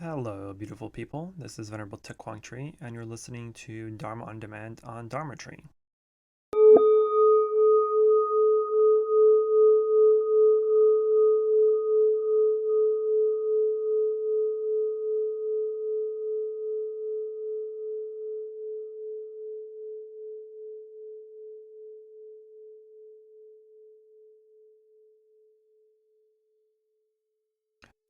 Hello, beautiful people. This is Venerable Tech Quang Tree, and you're listening to Dharma on Demand on Dharma Tree.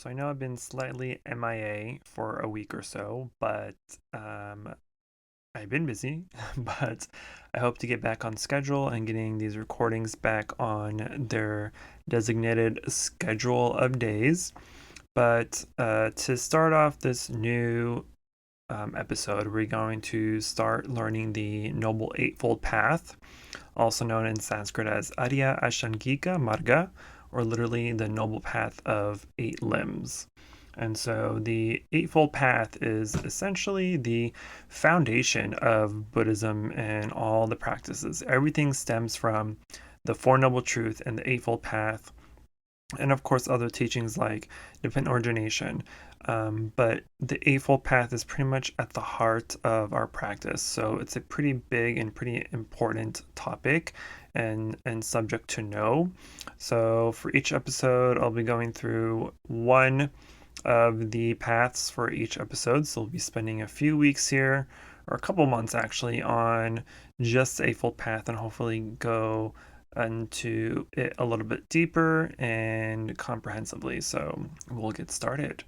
So I know I've been slightly MIA for a week or so, but I've been busy. But I hope to get back on schedule and getting these recordings back on their designated schedule of days. But to start off this new episode, we're going to start learning the Noble Eightfold Path, also known in Sanskrit as Arya Ashangika Marga, or literally the Noble Path of Eight Limbs. And so the Eightfold Path is essentially the foundation of Buddhism and all the practices. Everything stems from the Four Noble Truths and the Eightfold Path, and of course other teachings like dependent origination. But the Eightfold Path is pretty much at the heart of our practice. So it's a pretty big and pretty important topic and subject to know. So for each episode, I'll be going through one of the paths for each episode. So we'll be spending a few weeks here, or a couple months actually, on just the Eightfold Path and hopefully go into it a little bit deeper and comprehensively. So we'll get started.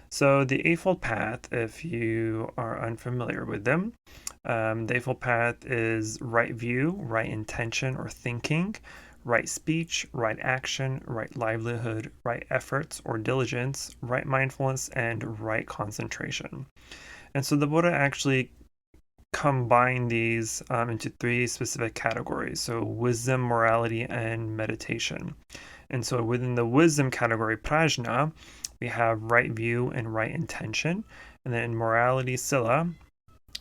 So the Eightfold Path, if you are unfamiliar with them, the Eightfold Path is right view, right intention or thinking, right speech, right action, right livelihood, right efforts or diligence, right mindfulness, and right concentration. And so the Buddha actually combine these into three specific categories. So wisdom, morality, and meditation. And so within the wisdom category, prajna, we have right view and right intention. And then in morality, sila,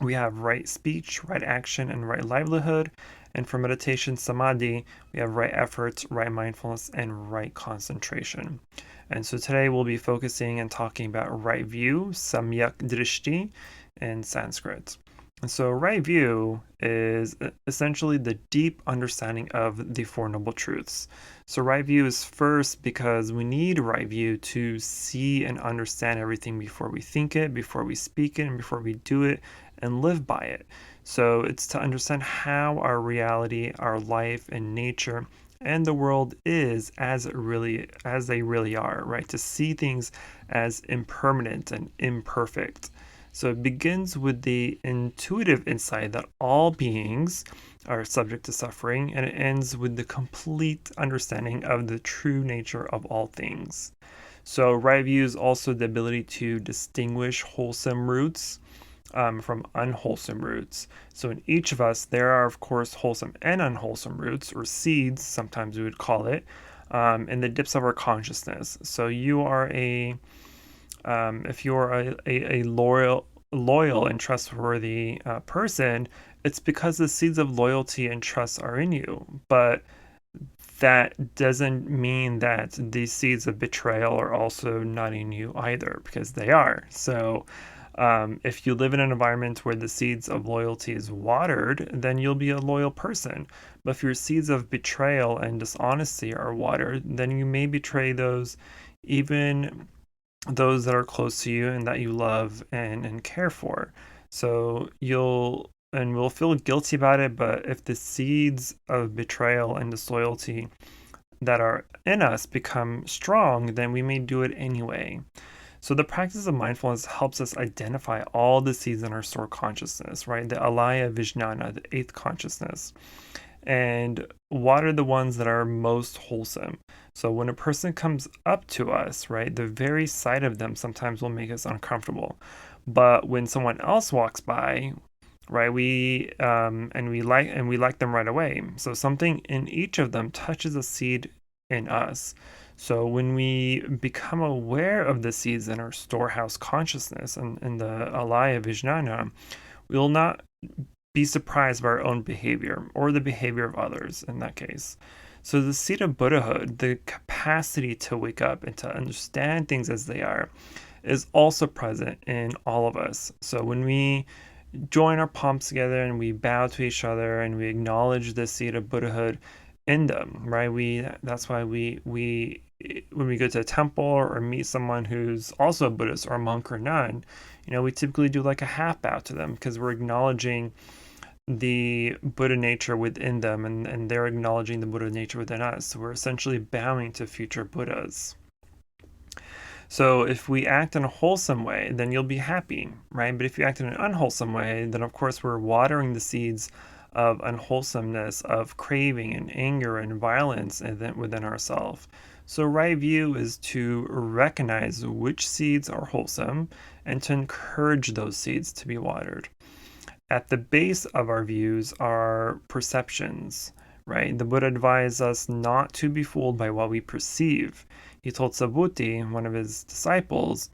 we have right speech, right action, and right livelihood. And for meditation, samadhi, we have right efforts, right mindfulness, and right concentration. And so today we'll be focusing and talking about right view, samyak drishti, in Sanskrit. And so right view is essentially the deep understanding of the Four Noble Truths. So right view is first because we need right view to see and understand everything before we think it, before we speak it, and before we do it and live by it. So it's to understand how our reality, our life and nature and the world is as they really are, right? To see things as impermanent and imperfect. So it begins with the intuitive insight that all beings are subject to suffering, and it ends with the complete understanding of the true nature of all things. So right view is also the ability to distinguish wholesome roots from unwholesome roots. So in each of us, there are, of course, wholesome and unwholesome roots, or seeds, sometimes we would call it, in the depths of our consciousness. So you are if you're a loyal and trustworthy person, it's because the seeds of loyalty and trust are in you. But that doesn't mean that the seeds of betrayal are also not in you either, because they are. So if you live in an environment where the seeds of loyalty is watered, then you'll be a loyal person. But if your seeds of betrayal and dishonesty are watered, then you may betray those, even those that are close to you and that you love and care for. So we'll feel guilty about it, but if the seeds of betrayal and disloyalty that are in us become strong, then we may do it anyway. So the practice of mindfulness helps us identify all the seeds in our stored consciousness, right? The alaya vijnana, the eighth consciousness. And what are the ones that are most wholesome? So when a person comes up to us, right, the very sight of them sometimes will make us uncomfortable. But when someone else walks by, right, we like them right away. So something in each of them touches a seed in us. So when we become aware of the seeds in our storehouse consciousness and in the alaya vijnana, we will not be surprised by our own behavior or the behavior of others in that case. So the seed of Buddhahood, the capacity to wake up and to understand things as they are, is also present in all of us. So when we join our palms together and we bow to each other and we acknowledge the seed of Buddhahood in them, right? That's why we when we go to a temple or meet someone who's also a Buddhist or a monk or nun, we typically do like a half bow to them because we're acknowledging the Buddha nature within them, and they're acknowledging the Buddha nature within us. So we're essentially bowing to future Buddhas. So if we act in a wholesome way, then you'll be happy, right? But if you act in an unwholesome way, then of course we're watering the seeds of unwholesomeness, of craving and anger and violence within ourselves. So right view is to recognize which seeds are wholesome and to encourage those seeds to be watered. At the base of our views are perceptions, right? The Buddha advised us not to be fooled by what we perceive. He told Subhuti, one of his disciples,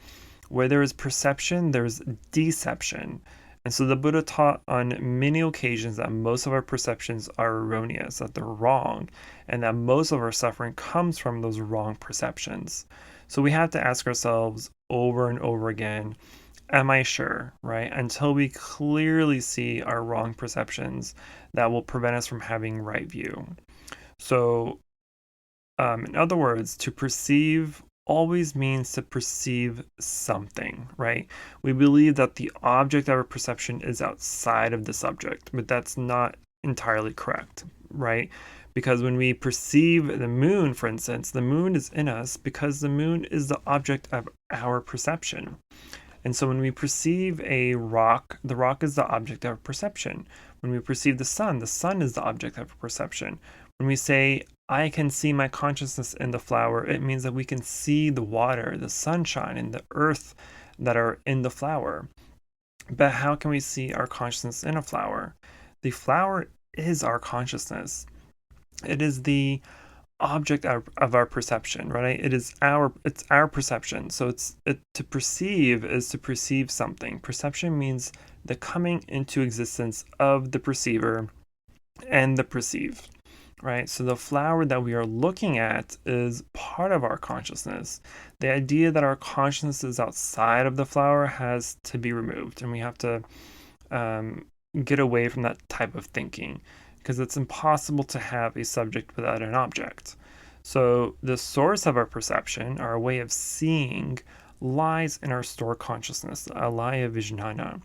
where there is perception, there's deception. And so the Buddha taught on many occasions that most of our perceptions are erroneous, that they're wrong, and that most of our suffering comes from those wrong perceptions. So we have to ask ourselves over and over again, am I sure, right? Until we clearly see our wrong perceptions that will prevent us from having right view. So, in other words, to perceive always means to perceive something, right? We believe that the object of our perception is outside of the subject, but that's not entirely correct, right? Because when we perceive the moon, for instance, the moon is in us because the moon is the object of our perception. And so when we perceive a rock, the rock is the object of perception. When we perceive the sun is the object of perception. When we say, I can see my consciousness in the flower, it means that we can see the water, the sunshine, and the earth that are in the flower. But how can we see our consciousness in a flower? The flower is our consciousness. It is the object of our perception, right? It's our perception. So to perceive is to perceive something. Perception means the coming into existence of the perceiver and the perceived, right? So the flower that we are looking at is part of our consciousness. The idea that our consciousness is outside of the flower has to be removed, and we have to get away from that type of thinking, because it's impossible to have a subject without an object. So the source of our perception, our way of seeing, lies in our stored consciousness, alaya vijnana.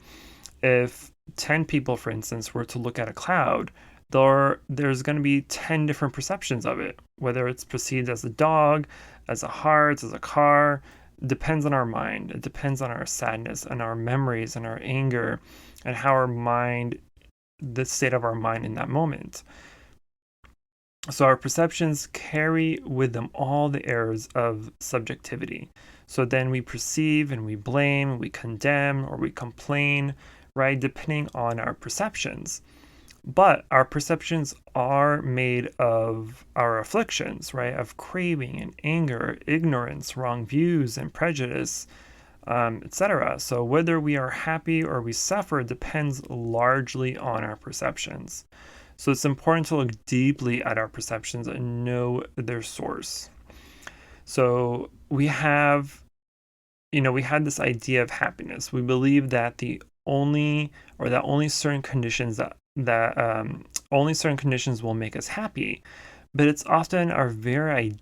If 10 people, for instance, were to look at a cloud, there's going to be 10 different perceptions of it, whether it's perceived as a dog, as a heart, as a car. It depends on our mind. It depends on our sadness and our memories and our anger and how our mind, the state of our mind in that moment. So our perceptions carry with them all the errors of subjectivity. So then we perceive and we blame, we condemn, or we complain, right, depending on our perceptions. But our perceptions are made of our afflictions, right, of craving and anger, ignorance, wrong views, and prejudice, etc. So whether we are happy or we suffer depends largely on our perceptions. So it's important to look deeply at our perceptions and know their source. So we had this idea of happiness. We believe that only certain conditions only certain conditions will make us happy. But it's often our very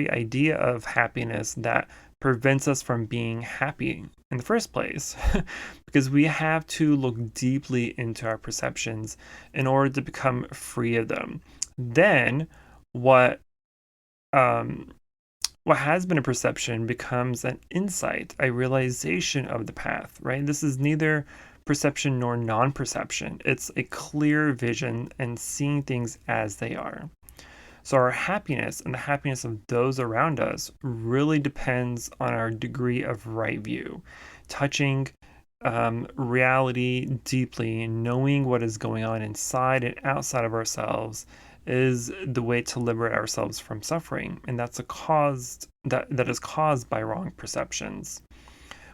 idea of happiness that prevents us from being happy in the first place. Because we have to look deeply into our perceptions in order to become free of them. Then what has been a perception becomes an insight, a realization of the path, right? This is neither perception nor non-perception. It's a clear vision and seeing things as they are. So our happiness and the happiness of those around us really depends on our degree of right view, touching reality deeply, knowing what is going on inside and outside of ourselves is the way to liberate ourselves from suffering, and that is caused by wrong perceptions.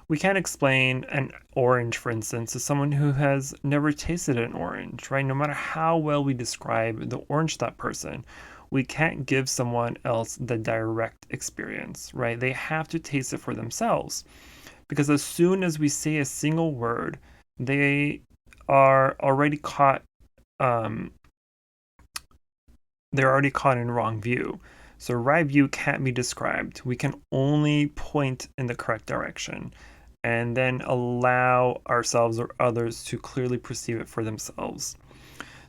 We can't explain an orange, for instance, to someone who has never tasted an orange, right? No matter how well we describe the orange to that person, we can't give someone else the direct experience, right? They have to taste it for themselves. Because as soon as we say a single word, they are already caught um, they're already caught in wrong view. So right view can't be described. We can only point in the correct direction and then allow ourselves or others to clearly perceive it for themselves.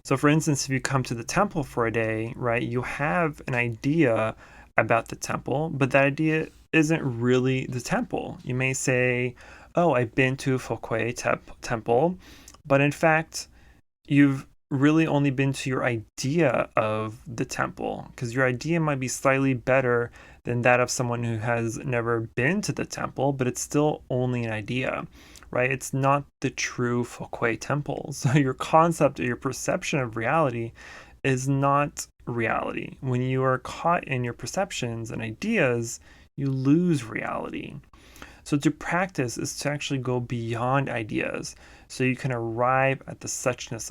So for instance, if you come to the temple for a day, right, you have an idea about the temple, but that idea isn't really the temple. You may say, oh, I've been to Fukui temple, but in fact, you've really only been to your idea of the temple, because your idea might be slightly better than that of someone who has never been to the temple, but it's still only an idea, right? It's not the true Fukui temple. So your concept or your perception of reality is not reality. When you are caught in your perceptions and ideas, you lose reality. So to practice is to actually go beyond ideas, so you can arrive at the suchness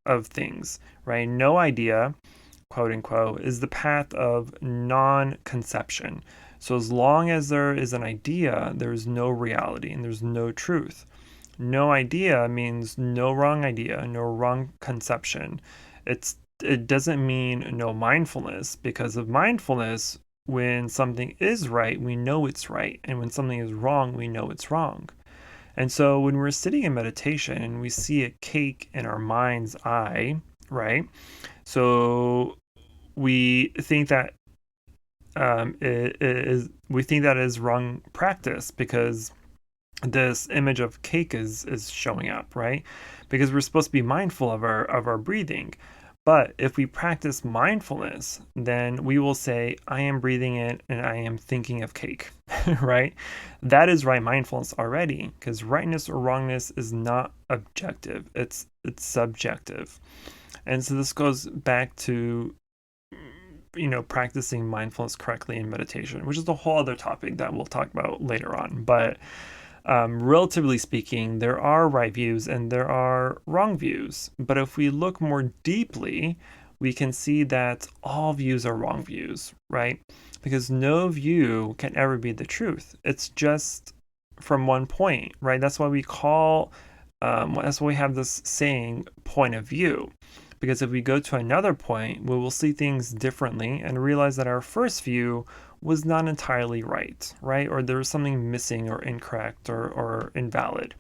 of things, right? No idea, quote unquote, is the path of non-conception. So as long as there is an idea, there is no reality and there's no truth. No idea means no wrong idea, no wrong conception. It doesn't mean no mindfulness, because of mindfulness, when something is right, we know it's right. And when something is wrong, we know it's wrong. And so when we're sitting in meditation and we see a cake in our mind's eye, right? So we think that we think that is wrong practice, because this image of cake is showing up, right? Because we're supposed to be mindful of our breathing. But if we practice mindfulness, then we will say, I am breathing in and I am thinking of cake, right? That is right mindfulness already, because rightness or wrongness is not objective. It's subjective. And so this goes back to, practicing mindfulness correctly in meditation, which is a whole other topic that we'll talk about later on. But relatively speaking, there are right views and there are wrong views. But if we look more deeply, we can see that all views are wrong views, right? Because no view can ever be the truth. It's just from one point, right? That's why that's why we have this saying, point of view. Because if we go to another point, we will see things differently and realize that our first view was not entirely right? Or there was something missing or incorrect or invalid.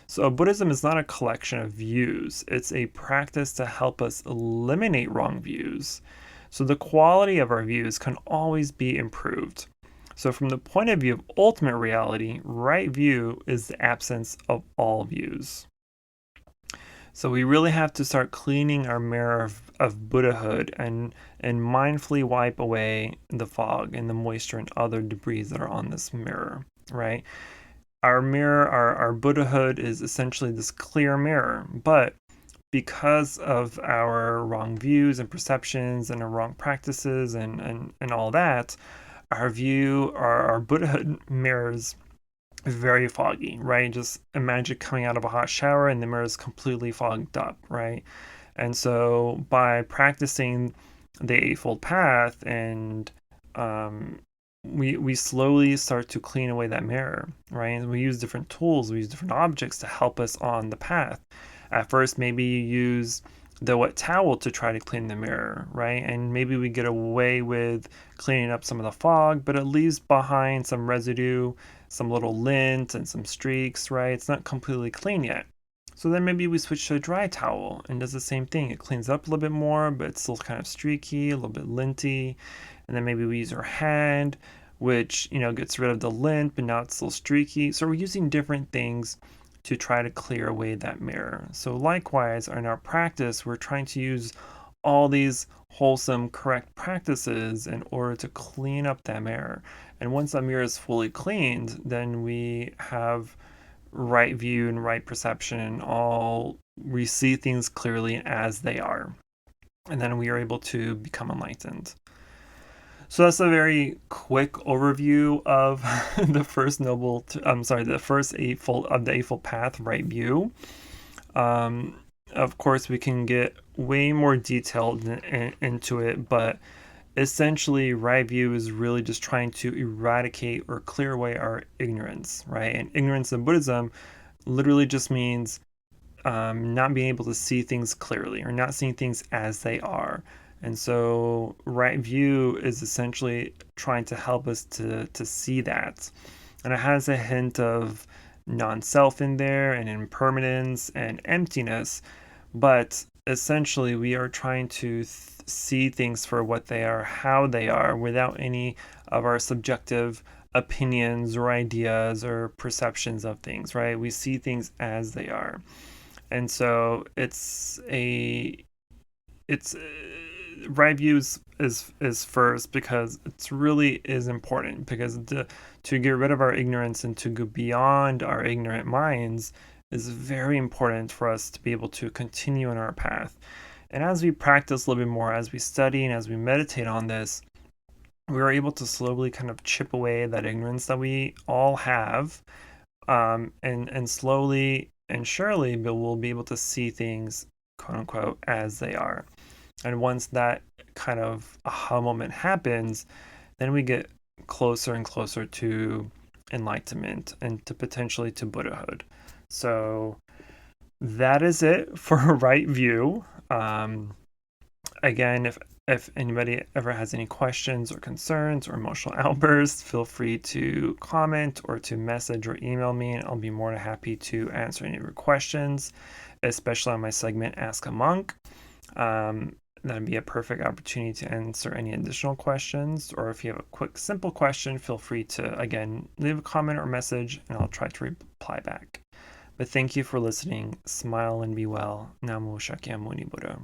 So Buddhism is not a collection of views. It's a practice to help us eliminate wrong views. So the quality of our views can always be improved. So from the point of view of ultimate reality, right view is the absence of all views. So we really have to start cleaning our mirror of Buddhahood and mindfully wipe away the fog and the moisture and other debris that are on this mirror, right? Our mirror, our Buddhahood is essentially this clear mirror, but because of our wrong views and perceptions and our wrong practices and all that, our Buddhahood mirrors very foggy, right? Just imagine coming out of a hot shower and the mirror is completely fogged up, right? And so by practicing the Eightfold Path and we slowly start to clean away that mirror, right? And we use different tools, we use different objects to help us on the path. At first, maybe you use the wet towel to try to clean the mirror, right? And maybe we get away with cleaning up some of the fog, but it leaves behind some residue, some little lint and some streaks, right? It's not completely clean yet. So then maybe we switch to a dry towel and does the same thing. It cleans up a little bit more, but it's still kind of streaky, a little bit linty. And then maybe we use our hand, which, gets rid of the lint, but now it's still streaky. So we're using different things to try to clear away that mirror. So likewise, in our practice, we're trying to use all these wholesome, correct practices in order to clean up that mirror. And once that mirror is fully cleaned, then we have right view and right perception, and we see things clearly as they are. And then we are able to become enlightened. So that's a very quick overview of the first Eightfold Path, right view. Of course, we can get way more detailed into it, but essentially, right view is really just trying to eradicate or clear away our ignorance, right? And ignorance in Buddhism literally just means not being able to see things clearly or not seeing things as they are. And so, right view is essentially trying to help us to see that. And it has a hint of non self in there and impermanence and emptiness. But essentially, we are trying to see things for what they are, how they are, without any of our subjective opinions or ideas or perceptions of things, right? We see things as they are. And so it's right views is first because it's really is important because to get rid of our ignorance and to go beyond our ignorant minds is very important for us to be able to continue in our path. And as we practice a little bit more, as we study and as we meditate on this, we are able to slowly kind of chip away that ignorance that we all have, and slowly and surely, but we'll be able to see things, quote unquote, as they are. And once that kind of aha moment happens, then we get closer and closer to enlightenment and to potentially to Buddhahood. So that is it for right view. Again, if anybody ever has any questions or concerns or emotional outbursts, feel free to comment or to message or email me, and I'll be more than happy to answer any of your questions, especially on my segment Ask a Monk. That'd be a perfect opportunity to answer any additional questions, or if you have a quick, simple question, feel free to, again, leave a comment or message, and I'll try to reply back. But thank you for listening. Smile and be well. Namo Shakyamuni Buddha.